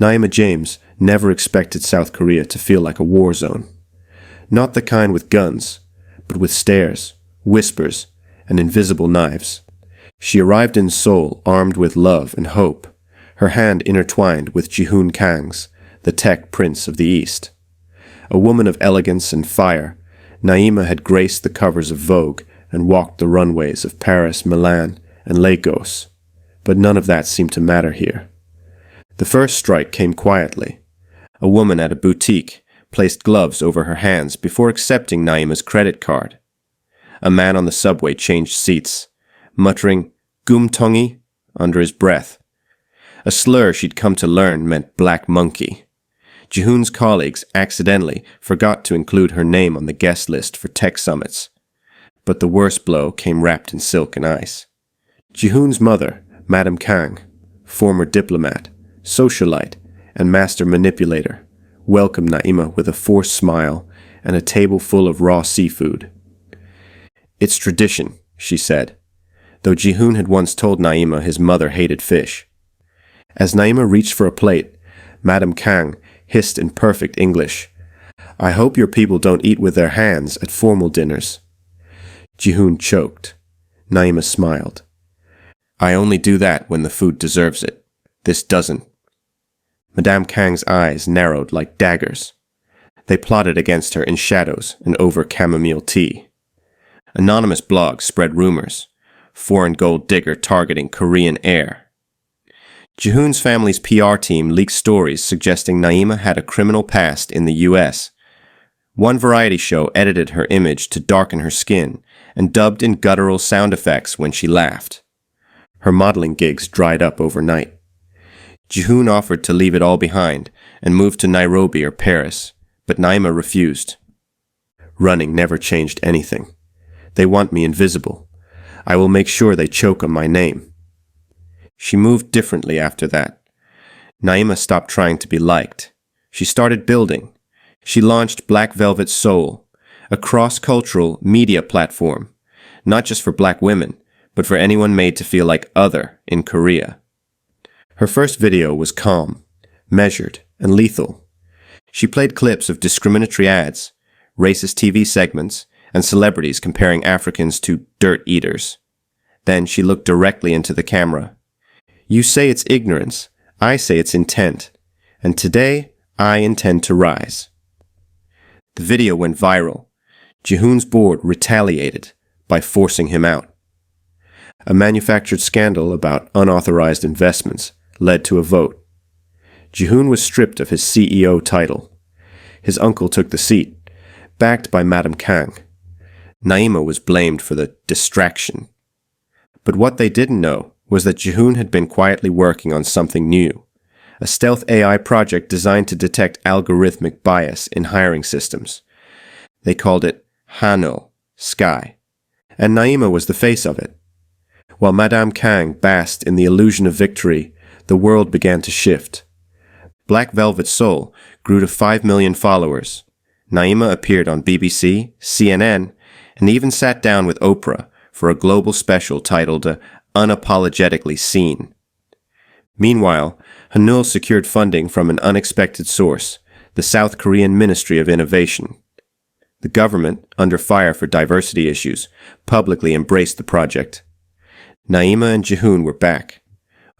Naima James never expected South Korea to feel like a war zone. Not the kind with guns, but with stares, whispers, and invisible knives. She arrived in Seoul armed with love and hope, her hand intertwined with Ji-hoon Kang's, the tech prince of the East. A woman of elegance and fire, Naima had graced the covers of Vogue and walked the runways of Paris, Milan, and Lagos. But none of that seemed to matter here. The first strike came quietly. A woman at a boutique placed gloves over her hands before accepting Naima's credit card. A man on the subway changed seats, muttering "Gumtongi" under his breath. A slur she'd come to learn meant black monkey. Ji-hoon's colleagues accidentally forgot to include her name on the guest list for tech summits. But the worst blow came wrapped in silk and ice. Ji-hoon's mother, Madame Kang, former diplomat, socialite, and master manipulator, welcomed Naima with a forced smile and a table full of raw seafood. "It's tradition," she said, though Ji-hoon had once told Naima his mother hated fish. As Naima reached for a plate, Madame Kang hissed in perfect English, "I hope your people don't eat with their hands at formal dinners." Ji-hoon choked. Naima smiled. "I only do that when the food deserves it. This doesn't." Madame Kang's eyes narrowed like daggers. They plotted against her in shadows and over chamomile tea. Anonymous blogs spread rumors. Foreign gold digger targeting Korean heir. Ji-hoon's family's PR team leaked stories suggesting Naima had a criminal past in the U.S. One variety show edited her image to darken her skin and dubbed in guttural sound effects when she laughed. Her modeling gigs dried up overnight. Ji-hoon offered to leave it all behind and move to Nairobi or Paris, but Naima refused. "Running never changed anything. They want me invisible. I will make sure they choke on my name." She moved differently after that. Naima stopped trying to be liked. She started building. She launched Black Velvet Soul, a cross-cultural media platform, not just for black women, but for anyone made to feel like other in Korea. Her first video was calm, measured, and lethal. She played clips of discriminatory ads, racist TV segments, and celebrities comparing Africans to dirt eaters. Then she looked directly into the camera. "You say it's ignorance, I say it's intent, and today I intend to rise." The video went viral. Ji-hoon's board retaliated by forcing him out. A manufactured scandal about unauthorized investments led to a vote. Ji-hoon was stripped of his CEO title. His uncle took the seat, backed by Madame Kang. Naima was blamed for the distraction. But what they didn't know was that Ji-hoon had been quietly working on something new, a stealth AI project designed to detect algorithmic bias in hiring systems. They called it Hano, Sky, and Naima was the face of it. While Madame Kang basked in the illusion of victory, the world began to shift. Black Velvet Soul grew to 5 million followers. Naima appeared on BBC, CNN, and even sat down with Oprah for a global special titled Unapologetically Seen. Meanwhile, Hanul secured funding from an unexpected source, the South Korean Ministry of Innovation. The government, under fire for diversity issues, publicly embraced the project. Naima and Ji-hoon were back.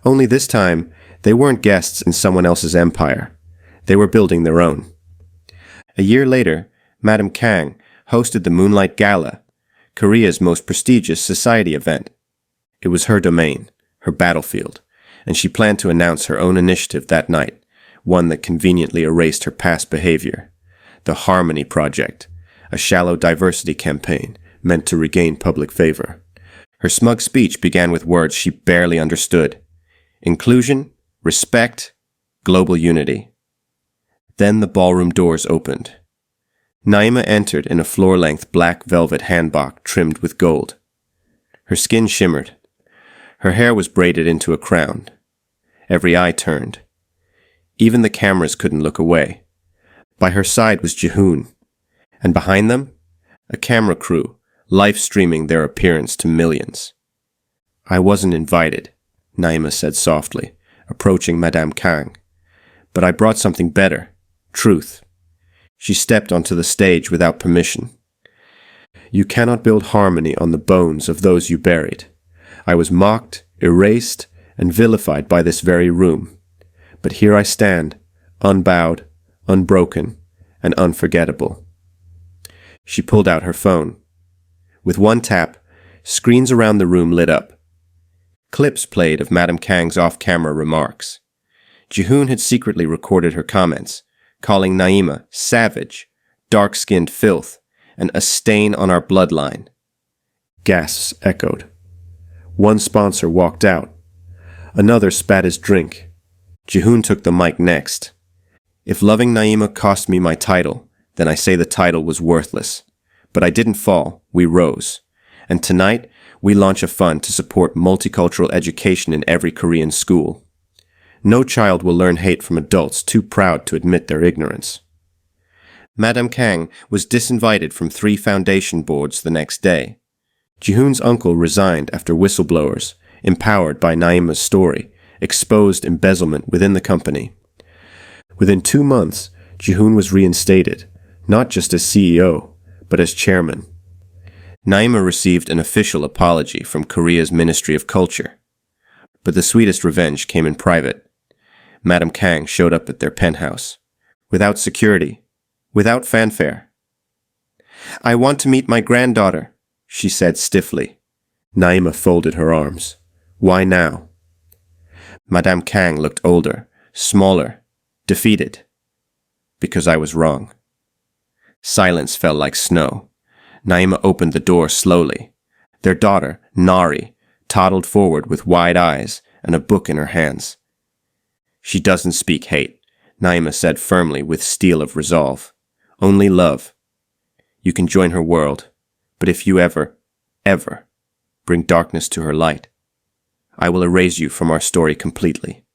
Only this time, they weren't guests in someone else's empire. They were building their own. A year later, Madame Kang hosted the Moonlight Gala, Korea's most prestigious society event. It was her domain, her battlefield, and she planned to announce her own initiative that night, one that conveniently erased her past behavior. The Harmony Project, a shallow diversity campaign meant to regain public favor. Her smug speech began with words she barely understood. Inclusion, respect, global unity. Then the ballroom doors opened. Naima entered in a floor-length black velvet hanbok trimmed with gold. Her skin shimmered. Her hair was braided into a crown. Every eye turned. Even the cameras couldn't look away. By her side was Ji-hoon, and behind them, a camera crew, live-streaming their appearance to millions. "I wasn't invited," Naima said softly, approaching Madame Kang. But I brought something better. Truth. She stepped onto the stage without permission. You cannot build harmony on the bones of those you buried. I was mocked, erased, and vilified by this very room. But here I stand, unbowed, unbroken, and unforgettable. She pulled out her phone. With one tap, screens around the room lit up. Clips played of Madame Kang's off-camera remarks. Jihoon had secretly recorded her comments, calling Naima savage, dark-skinned filth, and a stain on our bloodline. Gasps echoed. One sponsor walked out. Another spat his drink. Jihoon took the mic next. If loving Naima cost me my title, then I say the title was worthless. But I didn't fall, we rose. And tonight, we launch a fund to support multicultural education in every Korean school. No child will learn hate from adults too proud to admit their ignorance. Madame Kang was disinvited from 3 foundation boards the next day. Jihoon's uncle resigned after whistleblowers, empowered by Naima's story, exposed embezzlement within the company. Within 2 months, Jihoon was reinstated, not just as CEO, but as chairman. Naima received an official apology from Korea's Ministry of Culture. But the sweetest revenge came in private. Madame Kang showed up at their penthouse, without security, without fanfare. I want to meet my granddaughter, she said stiffly. Naima folded her arms. Why now? Madame Kang looked older, smaller, defeated. Because I was wrong. Silence fell like snow. Naima opened the door slowly. Their daughter, Nari, toddled forward with wide eyes and a book in her hands. She doesn't speak hate, Naima said firmly with steel of resolve. Only love. You can join her world, but if you ever bring darkness to her light, I will erase you from our story completely.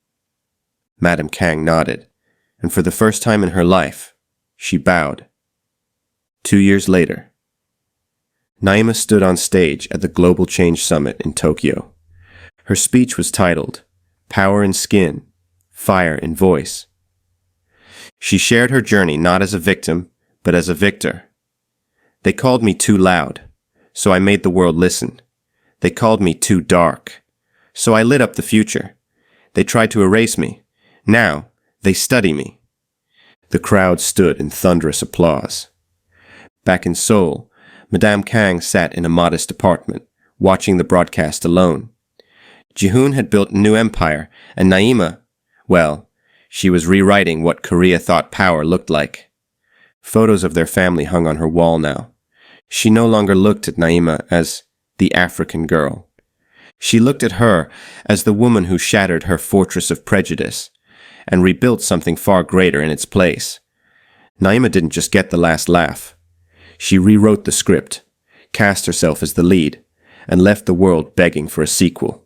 Madame Kang nodded, and for the first time in her life, she bowed. 2 years later, Naima stood on stage at the Global Change Summit in Tokyo. Her speech was titled, Power in Skin, Fire in Voice. She shared her journey not as a victim, but as a victor. They called me too loud, so I made the world listen. They called me too dark, so I lit up the future. They tried to erase me. Now, they study me. The crowd stood in thunderous applause. Back in Seoul, Madame Kang sat in a modest apartment, watching the broadcast alone. Jihoon had built a new empire, and Naima, well, she was rewriting what Korea thought power looked like. Photos of their family hung on her wall now. She no longer looked at Naima as the African girl. She looked at her as the woman who shattered her fortress of prejudice and rebuilt something far greater in its place. Naima didn't just get the last laugh. She rewrote the script, cast herself as the lead, and left the world begging for a sequel.